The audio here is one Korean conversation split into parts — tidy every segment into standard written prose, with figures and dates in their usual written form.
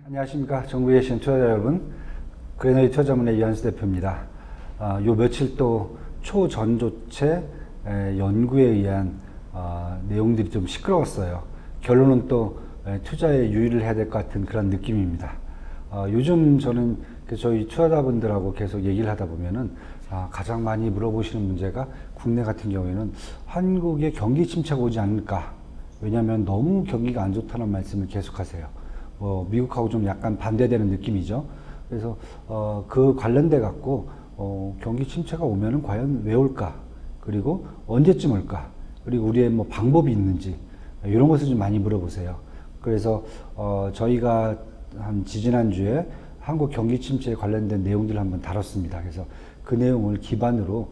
안녕하십니까. 전국에 계신 투자자 여러분, 그레너리 투자자문의 이한수 대표입니다. 요 며칠 또 초전조체 연구에 의한 내용들이 좀 시끄러웠어요. 결론은 또 투자에 유의를 해야 될 것 같은 그런 느낌입니다. 요즘 저는 저희 투자자분들하고 계속 얘기를 하다 보면은 가장 많이 물어보시는 문제가 국내 같은 경우에는 한국의 경기 침체가 오지 않을까. 왜냐하면 너무 경기가 안 좋다는 말씀을 계속 하세요. 미국하고 좀 약간 반대되는 느낌이죠. 그래서 그 관련돼 갖고 경기 침체가 오면은 과연 왜 올까? 그리고 언제쯤 올까? 그리고 우리의 뭐 방법이 있는지 이런 것을 좀 많이 물어보세요. 그래서 저희가 한 지지난주에 한국 경기 침체에 관련된 내용들을 한번 다뤘습니다. 그래서 그 내용을 기반으로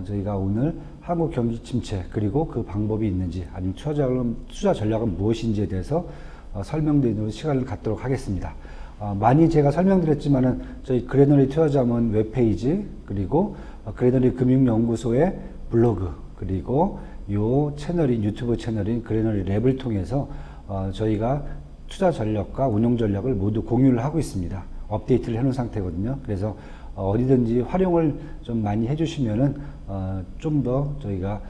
저희가 오늘 한국 경기 침체 그리고 그 방법이 있는지 아니면 투자 전략은 무엇인지에 대해서 설명드리는 시간을 갖도록 하겠습니다. 많이 제가 설명드렸지만은 저희 그레너리 투자자문 웹페이지 그리고 그레너리 금융연구소의 블로그 그리고 요 채널인 유튜브 채널인 그레너리 랩을 통해서 저희가 투자 전략과 운용 전략을 모두 공유를 하고 있습니다. 업데이트를 해놓은 상태거든요. 그래서 어디든지 활용을 좀 많이 해주시면은 좀 더 저희가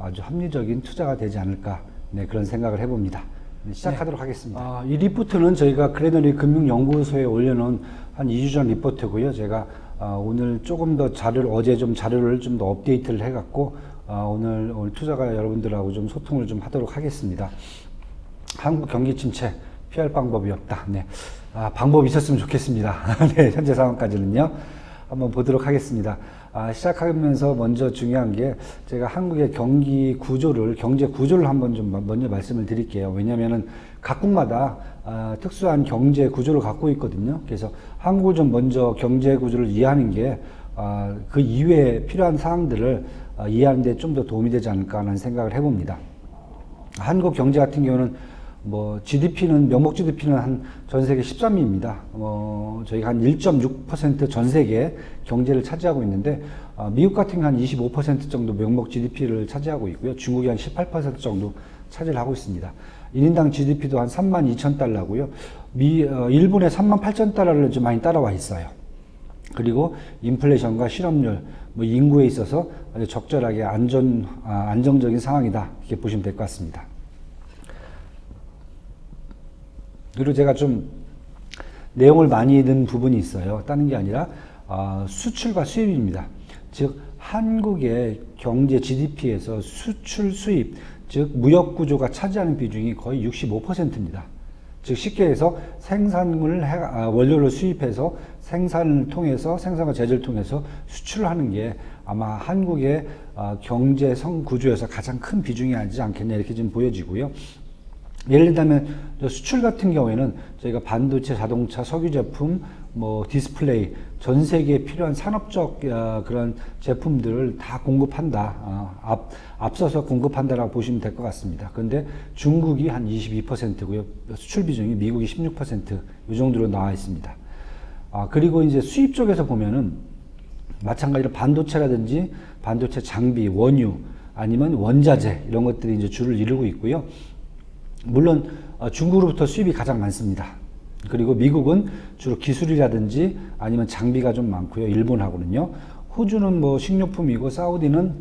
아주 합리적인 투자가 되지 않을까 그런 생각을 해봅니다. 시작하도록 하겠습니다. 이 리포트는 저희가 그레너리 금융연구소에 올려놓은 한 2주 전 리포트고요. 제가 오늘 조금 더 어제 좀 자료를 좀 더 업데이트를 해갖고 오늘 투자가 여러분들하고 좀 소통을 좀 하도록 하겠습니다. 한국 경기 침체 피할 방법이 없다. 방법이 있었으면 좋겠습니다. 현재 상황까지는요. 한번 보도록 하겠습니다. 시작하면서 먼저 중요한 게 제가 한국의 경제 구조를 한번 좀 먼저 말씀을 드릴게요. 왜냐면은 각국마다 특수한 경제 구조를 갖고 있거든요. 그래서 한국을 좀 먼저 경제 구조를 이해하는 게 그 이외에 필요한 사항들을 이해하는 데 좀 더 도움이 되지 않을까 하는 생각을 해봅니다. 한국 경제 같은 경우는 명목 GDP는 한 전 세계 13위입니다. 저희가 한 1.6% 전 세계 경제를 차지하고 있는데, 미국 같은 경우는 한 25% 정도 명목 GDP를 차지하고 있고요. 중국이 한 18% 정도 차지를 하고 있습니다. 1인당 GDP도 한 32,000달러고요. 일본의 38,000달러를 좀 많이 따라와 있어요. 그리고 인플레이션과 실업률, 인구에 있어서 아주 적절하게 안정적인 상황이다. 이렇게 보시면 될 것 같습니다. 그리고 제가 좀 내용을 많이 넣은 부분이 있어요. 다른 게 아니라 수출과 수입입니다. 즉 한국의 경제 GDP에서 수출 수입, 즉 무역 구조가 차지하는 비중이 거의 65%입니다. 즉 쉽게 해서 원료를 수입해서 생산과 제조를 통해서 수출을 하는 게 아마 한국의 경제 구조에서 가장 큰 비중이 아니지 않겠냐 이렇게 좀 보여지고요. 예를 들면 수출 같은 경우에는 저희가 반도체, 자동차, 석유 제품, 디스플레이 전 세계에 필요한 산업적 그런 제품들을 다 공급한다. 앞서서 공급한다라고 보시면 될 것 같습니다. 그런데 중국이 한 22%고요. 수출 비중이 미국이 16% 이 정도로 나와 있습니다. 그리고 이제 수입 쪽에서 보면은 마찬가지로 반도체라든지 반도체 장비, 원유 아니면 원자재 이런 것들이 이제 주를 이루고 있고요. 물론 중국으로부터 수입이 가장 많습니다. 그리고 미국은 주로 기술이라든지 아니면 장비가 좀 많고요. 일본하고는요. 호주는 식료품이고 사우디는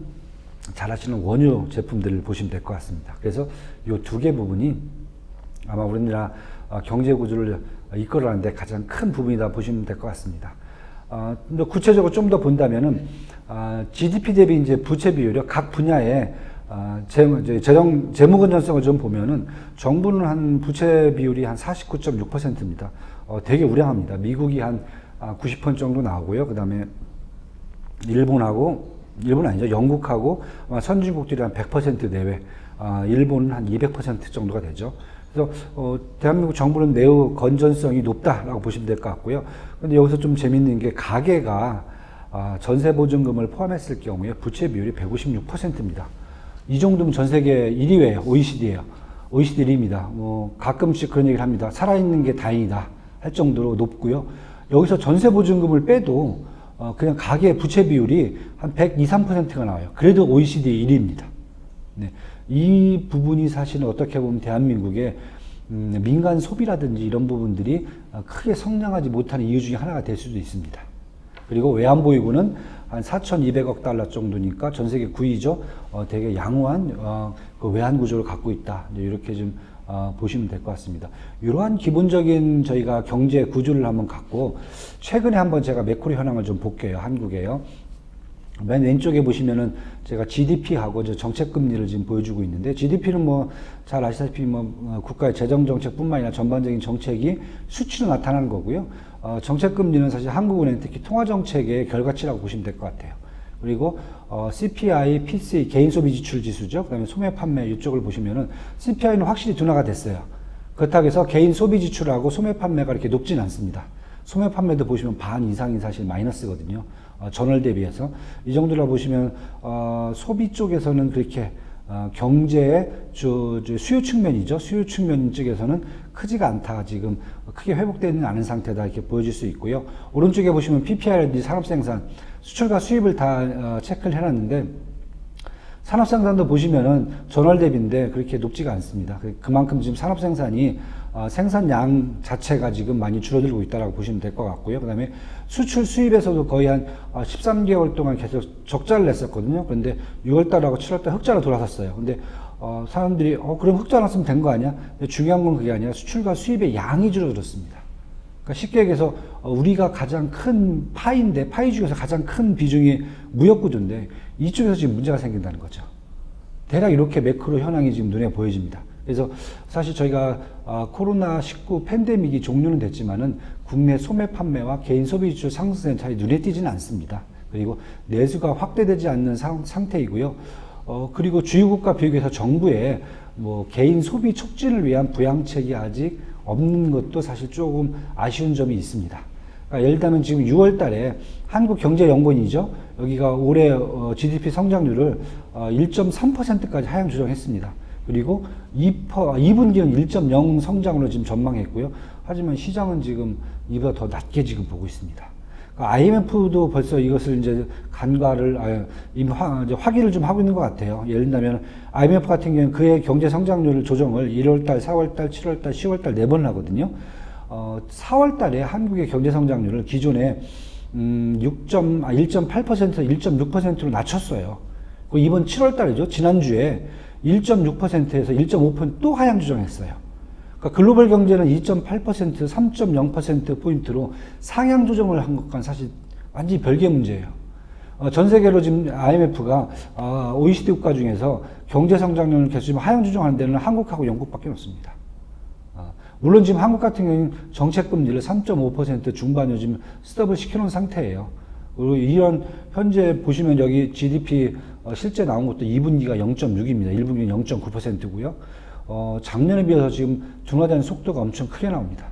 잘 아시는 원유 제품들을 보시면 될 것 같습니다. 그래서 이 두 개 부분이 아마 우리나라 경제 구조를 이끌어가는데 가장 큰 부분이다 보시면 될 것 같습니다. 구체적으로 좀 더 본다면은 GDP 대비 이제 부채 비율이 각 분야에 재무 건전성을 좀 보면은 정부는 한 부채 비율이 한 49.6%입니다. 되게 우량합니다. 미국이 한 90% 정도 나오고요. 그 다음에 일본 아니죠. 영국하고 선진국들이 한 100% 내외, 일본은 한 200% 정도가 되죠. 그래서 대한민국 정부는 매우 건전성이 높다라고 보시면 될 것 같고요. 근데 여기서 좀 재밌는 게 가계가 전세보증금을 포함했을 경우에 부채 비율이 156%입니다. 이 정도면 전 세계 1위예요. OECD예요. OECD 1위입니다. 가끔씩 그런 얘기를 합니다. 살아있는 게 다행이다 할 정도로 높고요. 여기서 전세보증금을 빼도 그냥 가계 부채 비율이 한 102~103%가 나와요. 그래도 OECD 1위입니다. 이 부분이 사실은 어떻게 보면 대한민국의 민간 소비라든지 이런 부분들이 크게 성장하지 못하는 이유 중에 하나가 될 수도 있습니다. 그리고 외환보유고는 한 4,200억 달러 정도니까 전 세계 9위죠. 되게 양호한 그 외환 구조를 갖고 있다. 이렇게 좀 보시면 될 것 같습니다. 이러한 기본적인 저희가 경제 구조를 한번 갖고 최근에 한번 제가 매크로 현황을 좀 볼게요. 한국에요. 맨 왼쪽에 보시면은 제가 GDP하고 정책 금리를 지금 보여주고 있는데, GDP는 뭐 잘 아시다시피 뭐 국가의 재정 정책뿐만 아니라 전반적인 정책이 수치로 나타나는 거고요. 정책 금리는 사실 한국은행 특히 통화 정책의 결과치라고 보시면 될 것 같아요. 그리고 CPI, PCE 개인 소비 지출 지수죠. 그다음에 소매 판매 이쪽을 보시면은 CPI는 확실히 둔화가 됐어요. 그렇다고 해서 개인 소비 지출하고 소매 판매가 이렇게 높진 않습니다. 소매 판매도 보시면 반 이상이 사실 마이너스거든요. 전월 대비해서. 이 정도라 보시면 소비 쪽에서는 그렇게 경제의 수요 측면이죠. 수요 측면 쪽에서는 크지가 않다. 지금 크게 회복되지는 않은 상태다. 이렇게 보여질 수 있고요. 오른쪽에 보시면 PPI라든지 산업생산, 수출과 수입을 다 체크를 해놨는데, 산업생산도 보시면은 전월 대비인데 그렇게 높지가 않습니다. 그만큼 지금 산업생산이 생산량 자체가 지금 많이 줄어들고 있다고 보시면 될 것 같고요. 그 다음에 수출 수입에서도 거의 한 13개월 동안 계속 적자를 냈었거든요. 그런데 6월달하고 7월달 흑자로 돌아섰어요. 근데 사람들이 그럼 흑자 났으면 된 거 아니야? 근데 중요한 건 그게 아니라 수출과 수입의 양이 줄어들었습니다. 그러니까 쉽게 얘기해서 우리가 가장 큰 파이인데, 파이 중에서 가장 큰 비중이 무역구조인데 이쪽에서 지금 문제가 생긴다는 거죠. 대략 이렇게 매크로 현황이 지금 눈에 보여집니다. 그래서 사실 저희가 코로나19 팬데믹이 종료는 됐지만은 국내 소매 판매와 개인 소비 지출 상승세는 잘 눈에 띄지는 않습니다. 그리고 내수가 확대되지 않는 상태이고요. 그리고 주요국가 비교해서 정부의 뭐 개인 소비 촉진을 위한 부양책이 아직 없는 것도 사실 조금 아쉬운 점이 있습니다. 그러니까 예를 들면 지금 6월 달에 한국경제연구원이죠. 여기가 올해 GDP 성장률을 1.3%까지 하향 조정했습니다. 그리고 2분기는 1.0 성장으로 지금 전망했고요. 하지만 시장은 지금 이보다 더 낮게 지금 보고 있습니다. 그러니까 IMF도 벌써 이것을 이제 확인을 좀 하고 있는 것 같아요. 예를 들면 IMF 같은 경우는 그의 경제 성장률 조정을 1월달, 4월달, 7월달, 10월달 4번 하거든요. 4월달에 한국의 경제 성장률을 기존에 1.8%에서 1.6%로 낮췄어요. 이번 7월달이죠. 지난주에 1.6%에서 1.5% 또 하향 조정했어요. 그러니까 글로벌 경제는 2.8%, 3.0%포인트로 상향 조정을 한 것과는 사실 완전히 별개의 문제예요. 전 세계로 지금 IMF가 OECD 국가 중에서 경제 성장률을 계속 지금 하향 조정하는 데는 한국하고 영국밖에 없습니다. 물론 지금 한국 같은 경우는 정책 금리를 3.5% 중반으로 지금 스톱을 시켜놓은 상태예요. 그리고 이런 현재 보시면 여기 GDP 실제 나온 것도 2분기가 0.6입니다. 1분기는 0.9%고요. 작년에 비해서 지금 둔화되는 속도가 엄청 크게 나옵니다.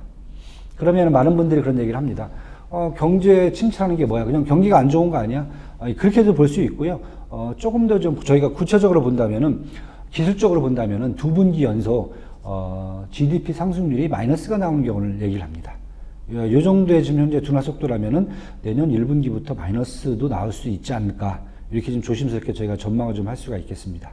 그러면 많은 분들이 그런 얘기를 합니다. 경제 침체라는 게 뭐야? 그냥 경기가 안 좋은 거 아니야? 그렇게도 볼 수 있고요. 조금 더 좀 저희가 구체적으로 본다면은, 기술적으로 본다면은 2분기 연속 GDP 상승률이 마이너스가 나오는 경우를 얘기를 합니다. 이 정도의 지금 현재 둔화 속도라면은 내년 1분기부터 마이너스도 나올 수 있지 않을까. 이렇게 좀 조심스럽게 저희가 전망을 좀 할 수가 있겠습니다.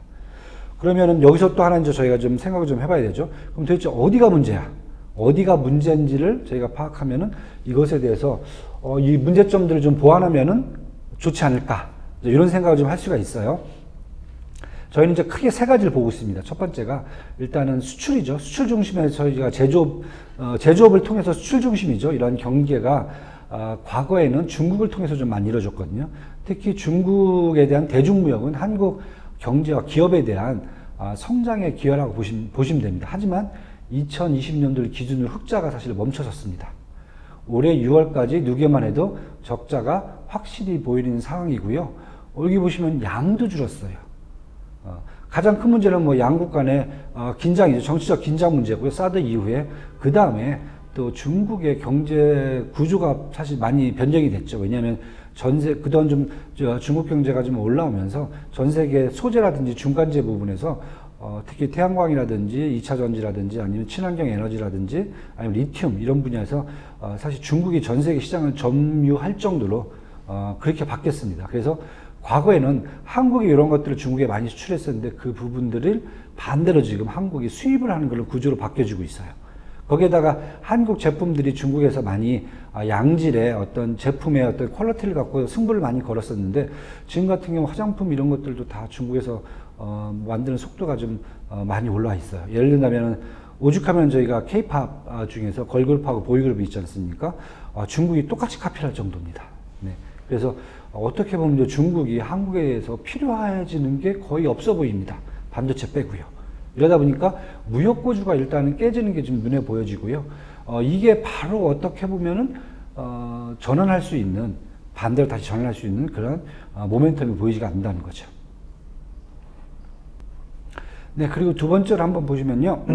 그러면은 여기서 또 하나 이제 저희가 좀 생각을 좀 해봐야 되죠. 그럼 도대체 어디가 문제야? 어디가 문제인지를 저희가 파악하면은 이것에 대해서 이 문제점들을 좀 보완하면은 좋지 않을까. 이런 생각을 좀 할 수가 있어요. 저희는 이제 크게 세 가지를 보고 있습니다. 첫 번째가 일단은 수출이죠. 수출 중심에서 저희가 제조업을 통해서 수출 중심이죠. 이런 경계가 과거에는 중국을 통해서 좀 많이 이루어졌거든요. 특히 중국에 대한 대중무역은 한국 경제와 기업에 대한 성장의 기여라고 보시면 됩니다. 하지만 2020년도를 기준으로 흑자가 사실 멈춰섰습니다. 올해 6월까지 6개만 해도 적자가 확실히 보이는 상황이고요. 여기 보시면 양도 줄었어요. 가장 큰 문제는 뭐 양국 간의 긴장이죠. 정치적 긴장 문제고요. 사드 이후에. 그 다음에 또 중국의 경제 구조가 사실 많이 변경이 됐죠. 왜냐하면 그동안 좀 중국 경제가 좀 올라오면서 전 세계 소재라든지 중간재 부분에서 특히 태양광이라든지 2차 전지라든지 아니면 친환경 에너지라든지 아니면 리튬 이런 분야에서 사실 중국이 전 세계 시장을 점유할 정도로 그렇게 바뀌었습니다. 그래서 과거에는 한국이 이런 것들을 중국에 많이 수출했었는데 그 부분들을 반대로 지금 한국이 수입을 하는 걸로 구조로 바뀌어지고 있어요. 거기에다가 한국 제품들이 중국에서 많이 양질의 어떤 제품의 어떤 퀄리티를 갖고 승부를 많이 걸었었는데 지금 같은 경우 화장품 이런 것들도 다 중국에서 만드는 속도가 좀 많이 올라와 있어요. 예를 들면 오죽하면 저희가 K-팝 중에서 걸그룹하고 보이그룹이 있지 않습니까? 중국이 똑같이 카피할 정도입니다. 네. 그래서 어떻게 보면 중국이 한국에서 필요해지는 게 거의 없어 보입니다. 반도체 빼고요. 이러다 보니까 무역고주가 일단은 깨지는 게 좀 눈에 보여지고요. 이게 바로 어떻게 보면은 전환할 수 있는, 반대로 다시 전환할 수 있는 그런 모멘텀이 보이지가 않는다는 거죠. 네, 그리고 두 번째로 한번 보시면요.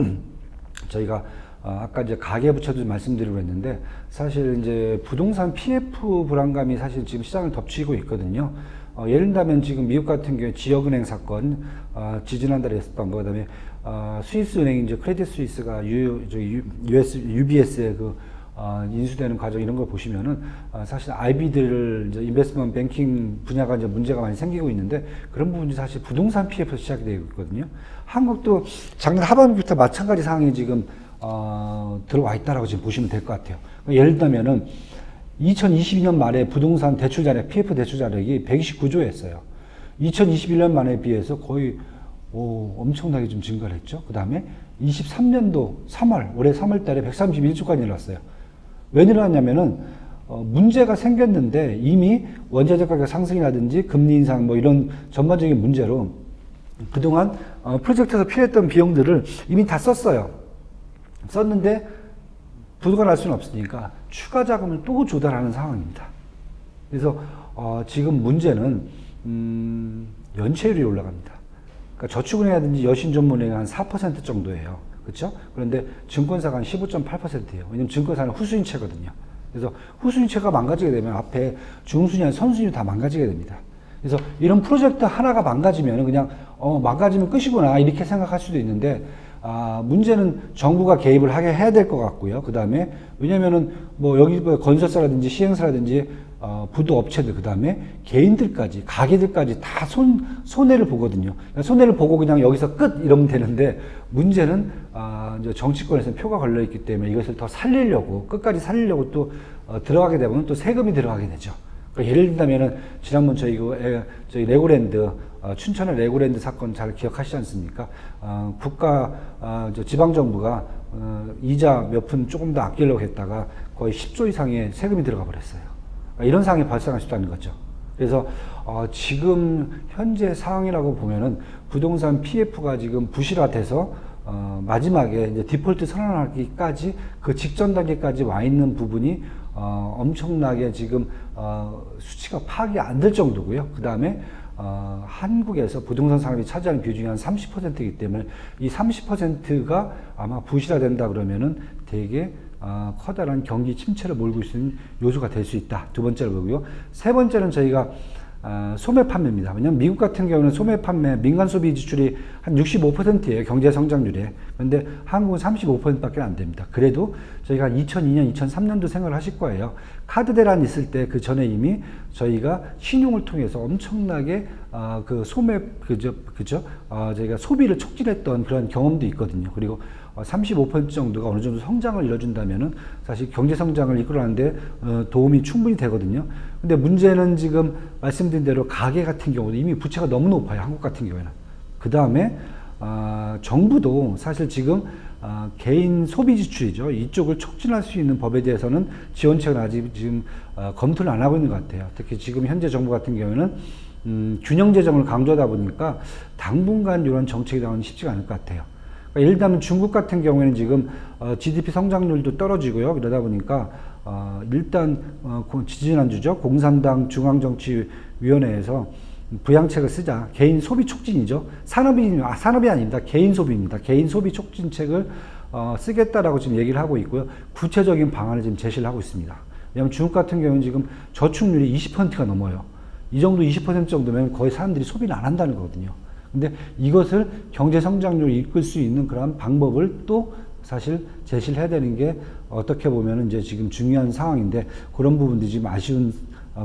저희가 아까 이제 가계부채도 말씀드리고 했는데 사실 이제 부동산 PF 불안감이 사실 지금 시장을 덮치고 있거든요. 예를 들면 지금 미국 같은 경우에 지역은행 사건, 지지난달에 있었던 거, 그다음에 스위스 은행 이제 크레딧 스위스가 UBS의 그 인수되는 과정 이런 걸 보시면은 사실 IB들 이제 인베스트먼트 뱅킹 분야가 이제 문제가 많이 생기고 있는데 그런 부분이 사실 부동산 PF에서 시작이 되고 있거든요. 한국도 작년 하반기부터 마찬가지 상황이 지금 들어와 있다라고 지금 보시면 될 것 같아요. 예를 들면은 2022년 말에 부동산 대출 잔액, PF 대출 잔액이 129조였어요. 2021년 말에 비해서 거의 엄청나게 좀 증가를 했죠. 그 다음에 23년도 3월, 올해 3월 달에 131조까지 늘었어요. 왜 늘어났냐면은, 문제가 생겼는데 이미 원자재 가격 상승이라든지 금리 인상 뭐 이런 전반적인 문제로 그동안 프로젝트에서 필요했던 비용들을 이미 다 썼어요. 썼는데 부도가 날 수는 없으니까 추가 자금을 또 조달하는 상황입니다. 그래서 지금 문제는 연체율이 올라갑니다. 그러니까 저축은행이라든지 여신전문은행이 한 4% 정도예요. 그렇죠? 그런데 증권사가 한 15.8%예요. 왜냐면 증권사는 후순위채거든요. 그래서 후순위채가 망가지게 되면 앞에 중순위, 선순위 다 망가지게 됩니다. 그래서 이런 프로젝트 하나가 망가지면 그냥 망가지면 끝이구나 이렇게 생각할 수도 있는데 문제는 정부가 개입을 하게 해야 될 것 같고요. 그 다음에 왜냐면은 뭐 여기 건설사라든지 시행사라든지 부도 업체들 그 다음에 개인들까지 가게들까지 다 손해를 보거든요. 손해를 보고 그냥 여기서 끝 이러면 되는데 문제는 이제 정치권에서는 표가 걸려 있기 때문에 이것을 더 살리려고 끝까지 살리려고 또 들어가게 되면 또 세금이 들어가게 되죠. 그러니까 예를 들자면은 지난번 저희 레고랜드 춘천의 레고랜드 사건 잘 기억하시지 않습니까? 국가 지방정부가 이자 몇 푼 조금 더 아끼려고 했다가 거의 10조 이상의 세금이 들어가 버렸어요. 이런 상황이 발생할 수 있다는 거죠. 그래서 지금 현재 상황이라고 보면은 부동산 PF가 지금 부실화돼서 마지막에 이제 디폴트 선언하기까지 그 직전 단계까지 와 있는 부분이 엄청나게 지금 수치가 파악이 안 될 정도고요. 그 다음에 한국에서 부동산 산업이 차지하는 비중이 한 30%이기 때문에 이 30%가 아마 부실화된다 그러면은 되게 커다란 경기 침체를 몰고 있는 요소가 될 수 있다. 두 번째로 보고요. 세 번째는 저희가 소매 판매입니다. 왜냐하면 미국 같은 경우는 소매 판매, 민간 소비 지출이 한 65%예요. 경제 성장률이. 그런데 한국은 35%밖에 안 됩니다. 그래도 저희가 2002년, 2003년도 생각을 하실 거예요. 카드 대란 있을 때 그 전에 이미 저희가 신용을 통해서 엄청나게 그 소매 저희가 소비를 촉진했던 그런 경험도 있거든요. 그리고 35% 정도가 어느 정도 성장을 이뤄준다면은 사실 경제 성장을 이끌어가는데 도움이 충분히 되거든요. 근데 문제는 지금 말씀드린 대로 가계 같은 경우도 이미 부채가 너무 높아요. 한국 같은 경우에는. 그 다음에 정부도 사실 지금 개인 소비 지출이죠. 이쪽을 촉진할 수 있는 법에 대해서는 지원책을 아직 지금 검토를 안 하고 있는 것 같아요. 특히 지금 현재 정부 같은 경우에는 균형 재정을 강조하다 보니까 당분간 이런 정책이 나오는 쉽지가 않을 것 같아요. 그러니까 예를 들면 중국 같은 경우에는 지금 GDP 성장률도 떨어지고요. 그러다 보니까 일단 지지난주죠. 공산당 중앙정치위원회에서 부양책을 쓰자. 개인 소비 촉진이죠. 산업이 아닙니다. 개인 소비입니다. 개인 소비 촉진책을 쓰겠다라고 지금 얘기를 하고 있고요. 구체적인 방안을 지금 제시를 하고 있습니다. 왜냐하면 중국 같은 경우는 지금 저축률이 20%가 넘어요. 이 정도 20% 정도면 거의 사람들이 소비를 안 한다는 거거든요. 근데 이것을 경제 성장률을 이끌 수 있는 그런 방법을 또 사실 제시를 해야 되는 게 어떻게 보면 이제 지금 중요한 상황인데 그런 부분들이 지금 아쉬운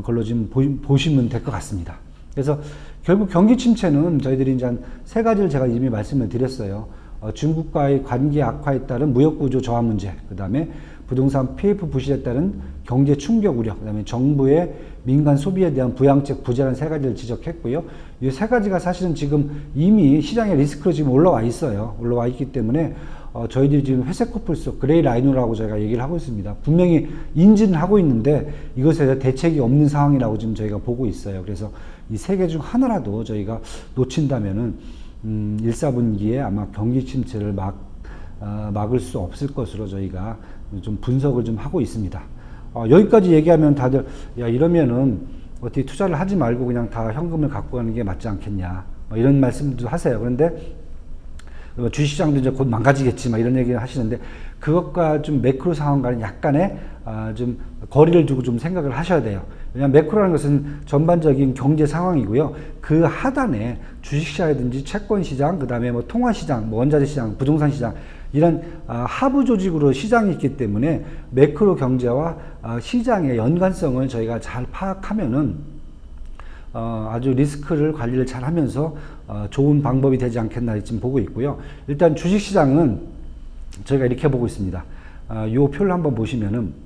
걸로 지금 보시면 될 것 같습니다. 그래서 결국 경기 침체는 저희들이 이제 한 세 가지를 제가 이미 말씀을 드렸어요. 중국과의 관계 악화에 따른 무역 구조 저하 문제, 그 다음에 부동산 PF 부실에 따른 경제 충격 우려, 그 다음에 정부의 민간 소비에 대한 부양책 부재라는 세 가지를 지적했고요. 이 세 가지가 사실은 지금 이미 시장의 리스크로 지금 올라와 있어요. 올라와 있기 때문에 저희들이 지금 회색 코뿔 속 그레이 라이노라고 저희가 얘기를 하고 있습니다. 분명히 인지는 하고 있는데 이것에 대책이 없는 상황이라고 지금 저희가 보고 있어요. 그래서 이 세 개 중 하나라도 저희가 놓친다면은 1, 4분기에 아마 경기 침체를 막을 수 없을 것으로 저희가 좀 분석을 좀 하고 있습니다. 여기까지 얘기하면 다들 야 이러면은 어떻게 투자를 하지 말고 그냥 다 현금을 갖고 가는 게 맞지 않겠냐 이런 말씀도 하세요. 그런데 주식시장도 이제 곧 망가지겠지 이런 얘기를 하시는데 그것과 좀 매크로 상황과는 약간의 좀 거리를 두고 좀 생각을 하셔야 돼요. 왜냐하면 매크로라는 것은 전반적인 경제 상황이고요. 그 하단에 주식시장이든지 채권시장, 그 다음에 뭐 통화시장, 뭐 원자재시장, 부동산시장 이런 하부 조직으로 시장이 있기 때문에 매크로 경제와 시장의 연관성을 저희가 잘 파악하면은 아주 리스크를 관리를 잘 하면서 좋은 방법이 되지 않겠나 지금 보고 있고요. 일단 주식시장은 저희가 이렇게 보고 있습니다. 이 표를 한번 보시면은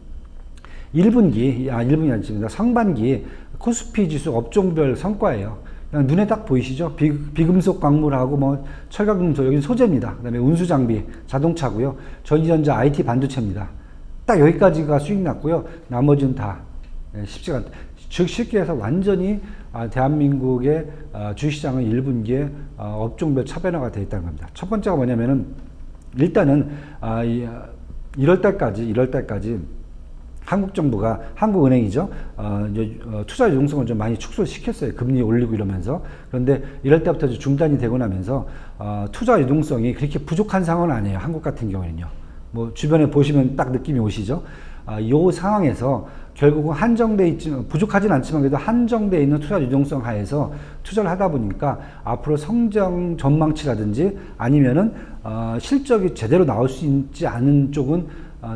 1분기 아니습니다. 상반기 코스피 지수 업종별 성과예요. 그냥 눈에 딱 보이시죠? 비금속 광물하고 뭐 철강금속, 여기는 소재입니다. 그 다음에 운수장비, 자동차고요. 전기전자, IT 반도체입니다. 딱 여기까지가 수익 났고요. 나머지는 다 쉽지가 않다. 즉 쉽게 해서 완전히 대한민국의 주식시장은 1분기에 업종별 차변화가 되어 있다는 겁니다. 첫 번째가 뭐냐면은 일단은 1월달까지 한국정부가 한국은행이죠. 투자 유동성을 좀 많이 축소를 시켰어요. 금리 올리고 이러면서. 그런데 이럴 때부터 중단이 되고 나면서 투자 유동성이 그렇게 부족한 상황은 아니에요. 한국 같은 경우에는요. 뭐 주변에 보시면 딱 느낌이 오시죠. 이 상황에서 결국은 한정돼 있지만 부족하진 않지만 그래도 한정돼 있는 투자 유동성 하에서 투자를 하다 보니까 앞으로 성장 전망치라든지 아니면은 실적이 제대로 나올 수 있지 않은 쪽은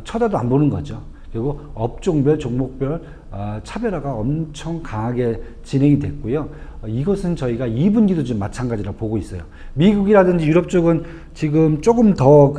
쳐다도 안 보는 거죠. 그리고 업종별, 종목별 차별화가 엄청 강하게 진행이 됐고요. 이것은 저희가 2분기도 좀 마찬가지라 보고 있어요. 미국이라든지 유럽 쪽은 지금 조금 더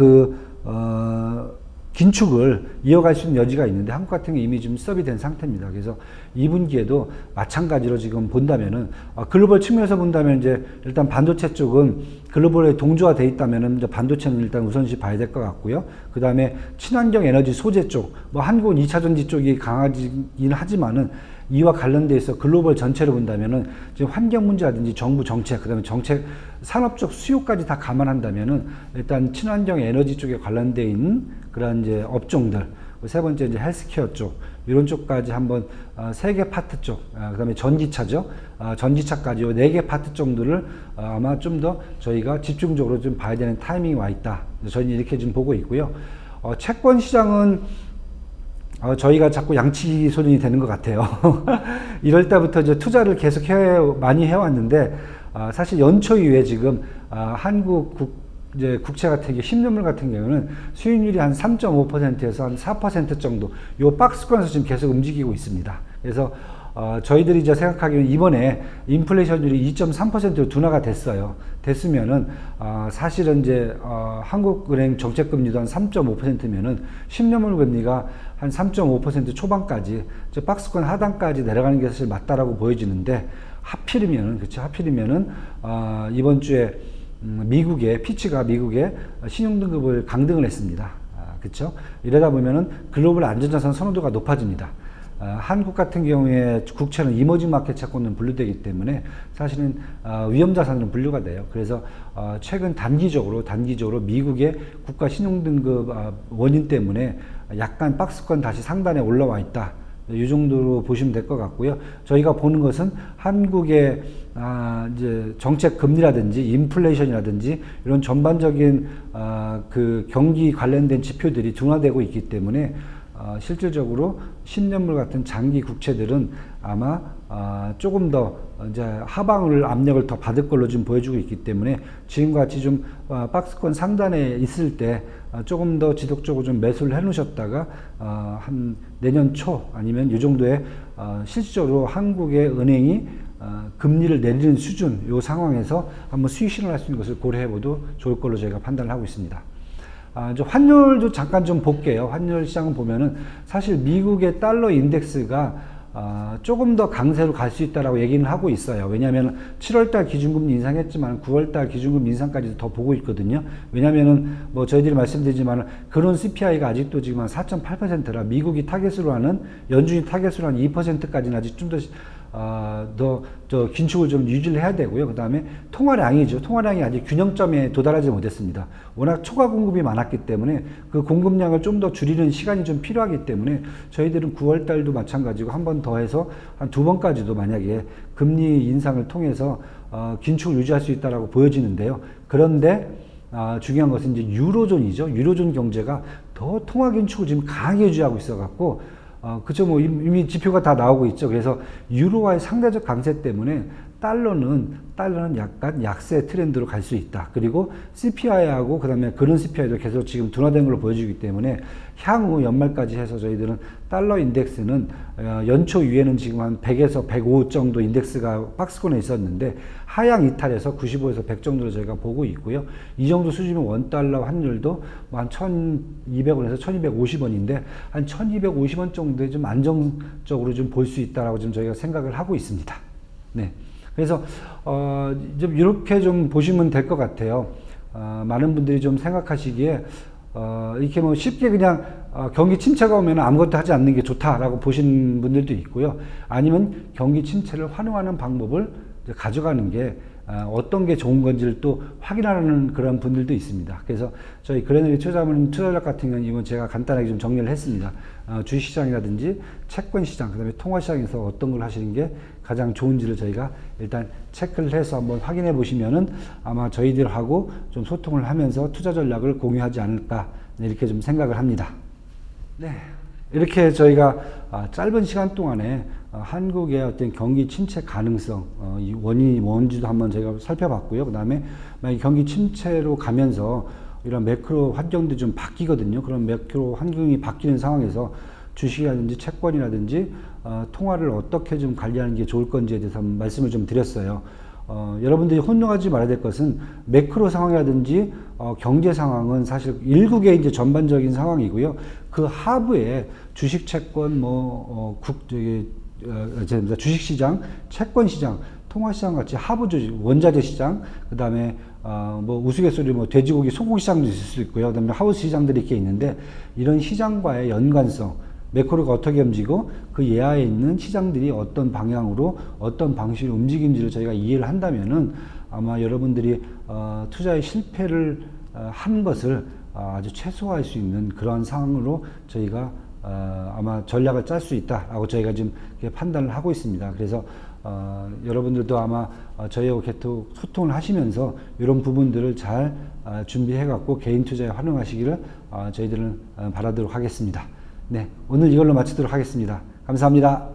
긴축을 이어갈 수 있는 여지가 있는데 한국 같은 게 이미 좀 스톱이 된 상태입니다. 그래서 2분기에도 마찬가지로 지금 본다면은 글로벌 측면에서 본다면 이제 일단 반도체 쪽은 글로벌에 동조화돼 있다면은 이제 반도체는 일단 우선시 봐야 될 것 같고요. 그 다음에 친환경 에너지 소재 쪽, 뭐 한국은 2차 전지 쪽이 강하긴 하지만은 이와 관련돼 있어 글로벌 전체를 본다면은 지금 환경 문제라든지 정부 정책, 그다음에 정책 산업적 수요까지 다 감안한다면은 일단 친환경 에너지 쪽에 관련돼 있는 그런 이제 업종들, 세 번째 이제 헬스케어 쪽 이런 쪽까지 한번 세 개 파트 쪽, 그다음에 전기차죠. 전기차까지 요 네 개 파트 정도를 아마 좀 더 저희가 집중적으로 좀 봐야 되는 타이밍이 와 있다. 저희는 이렇게 좀 보고 있고요. 채권 시장은 저희가 자꾸 양치 소년이 되는 것 같아요. 이럴 때부터 이제 투자를 계속 많이 해왔는데, 사실 연초 이후에 지금, 이제 국채 같은 경우, 10년물 같은 경우는 수익률이 한 3.5%에서 한 4% 정도, 요 박스권에서 지금 계속 움직이고 있습니다. 그래서, 저희들이 이제 생각하기에는 이번에 인플레이션율이 2.3%로 둔화가 됐어요. 됐으면은, 사실은 이제, 한국은행 정책금리도 한 3.5%면은 10년물 금리가 한 3.5% 초반까지, 박스권 하단까지 내려가는 게 사실 맞다라고 보여지는데, 하필이면은, 이번 주에, 피치가 미국의 신용등급을 강등을 했습니다. 그렇죠? 이러다 보면은 글로벌 안전자산 선호도가 높아집니다. 한국 같은 경우에 국채는 이머징 마켓 채권은 분류되기 때문에 사실은 위험자산으로 분류가 돼요. 그래서 최근 단기적으로 미국의 국가 신용등급 원인 때문에 약간 박스권 다시 상단에 올라와 있다. 이 정도로 보시면 될 것 같고요. 저희가 보는 것은 한국의 이제 정책 금리라든지 인플레이션이라든지 이런 전반적인 그 경기 관련된 지표들이 둔화되고 있기 때문에 실질적으로 10년물 같은 장기 국채들은 아마 조금 더 이제 하방을 압력을 더 받을 걸로 지금 보여주고 있기 때문에 지금과 같이 좀 박스권 상단에 있을 때 조금 더 지속적으로 좀 매수를 해 놓으셨다가 한 내년 초 아니면 이 정도에 실질적으로 한국의 은행이 금리를 내리는 수준, 이 상황에서 한번 수익 실현할 수 있는 것을 고려해봐도 좋을 걸로 저희가 판단을 하고 있습니다. 환율도 잠깐 좀 볼게요. 환율 시장을 보면은 사실 미국의 달러 인덱스가 조금 더 강세로 갈 수 있다라고 얘기는 하고 있어요. 왜냐하면 7월달 기준금리 인상했지만 9월달 기준금리 인상까지도 더 보고 있거든요. 왜냐하면은 뭐 저희들이 말씀드리지만 그런 CPI가 아직도 지금 한 4.8%라 미국이 타겟으로 하는 연준이 타겟으로 하는 2%까지는 아직 좀 더 긴축을 좀 유지를 해야 되고요. 그 다음에 통화량이죠. 통화량이 아직 균형점에 도달하지 못했습니다. 워낙 초과 공급이 많았기 때문에 그 공급량을 좀 더 줄이는 시간이 좀 필요하기 때문에 저희들은 9월 달도 마찬가지고 한 번 더 해서 한 2번까지도 만약에 금리 인상을 통해서 긴축을 유지할 수 있다라고 보여지는데요. 그런데 중요한 것은 이제 유로존이죠. 유로존 경제가 더 통화 긴축을 지금 강하게 유지하고 있어 갖고 그죠. 뭐 이미 지표가 다 나오고 있죠. 그래서 유로와의 상대적 강세 때문에 달러는 약간 약세 트렌드로 갈 수 있다. 그리고 CPI하고 그다음에 그런 CPI도 계속 지금 둔화된 걸로 보여지기 때문에 향후 연말까지 해서 저희들은 달러 인덱스는 연초 위에는 지금 한 100에서 105 정도 인덱스가 박스권에 있었는데 하향 이탈해서 95에서 100 정도로 저희가 보고 있고요. 이 정도 수준이면 원달러 환율도 한 1200원에서 1250원인데 한 1250원 정도에 좀 안정적으로 좀 볼 수 있다라고 좀 저희가 생각을 하고 있습니다. 네. 그래서 좀 이렇게 좀 보시면 될 것 같아요. 많은 분들이 좀 생각하시기에 이렇게 뭐 쉽게 그냥 경기 침체가 오면 아무것도 하지 않는 게 좋다라고 보시는 분들도 있고요. 아니면 경기 침체를 활용하는 방법을 가져가는 게 어떤 게 좋은 건지를 또 확인하는 그런 분들도 있습니다. 그래서 저희 그레너리 투자전략 같은 경우는 이번 제가 간단하게 좀 정리를 했습니다. 주식시장이라든지 채권시장, 그 다음에 통화시장에서 어떤 걸 하시는 게 가장 좋은지를 저희가 일단 체크를 해서 한번 확인해 보시면은 아마 저희들하고 좀 소통을 하면서 투자 전략을 공유하지 않을까 이렇게 좀 생각을 합니다. 네. 이렇게 저희가 짧은 시간 동안에 한국의 어떤 경기 침체 가능성, 이 원인이 뭔지도 한번 저희가 살펴봤고요. 그 다음에 만약 경기 침체로 가면서 이런 매크로 환경도 좀 바뀌거든요. 그런 매크로 환경이 바뀌는 상황에서 주식이라든지 채권이라든지 통화를 어떻게 좀 관리하는 게 좋을 건지에 대해서 한번 말씀을 좀 드렸어요. 여러분들이 혼동하지 말아야 될 것은 매크로 상황이라든지 경제 상황은 사실 일국의 이제 전반적인 상황이고요. 그 하부에 주식, 채권, 주식시장, 채권시장, 통화시장 같이 하부 주식, 원자재 시장, 그 다음에 우스갯소리 돼지고기, 소고기 시장도 있을 수 있고요. 그 다음에 하우스 시장들이 이렇게 있는데 이런 시장과의 연관성, 매크로가 어떻게 움직이고 그 예하에 있는 시장들이 어떤 방향으로 어떤 방식으로 움직이는지를 저희가 이해를 한다면은 아마 여러분들이 투자의 실패를 한 것을 아주 최소화할 수 있는 그런 상황으로 저희가 아마 전략을 짤 수 있다라고 저희가 지금 판단을 하고 있습니다. 그래서 여러분들도 아마 저희하고 계속 소통을 하시면서 이런 부분들을 잘 준비해 갖고 개인 투자에 활용하시기를 저희들은 바라도록 하겠습니다. 네, 오늘 이걸로 마치도록 하겠습니다. 감사합니다.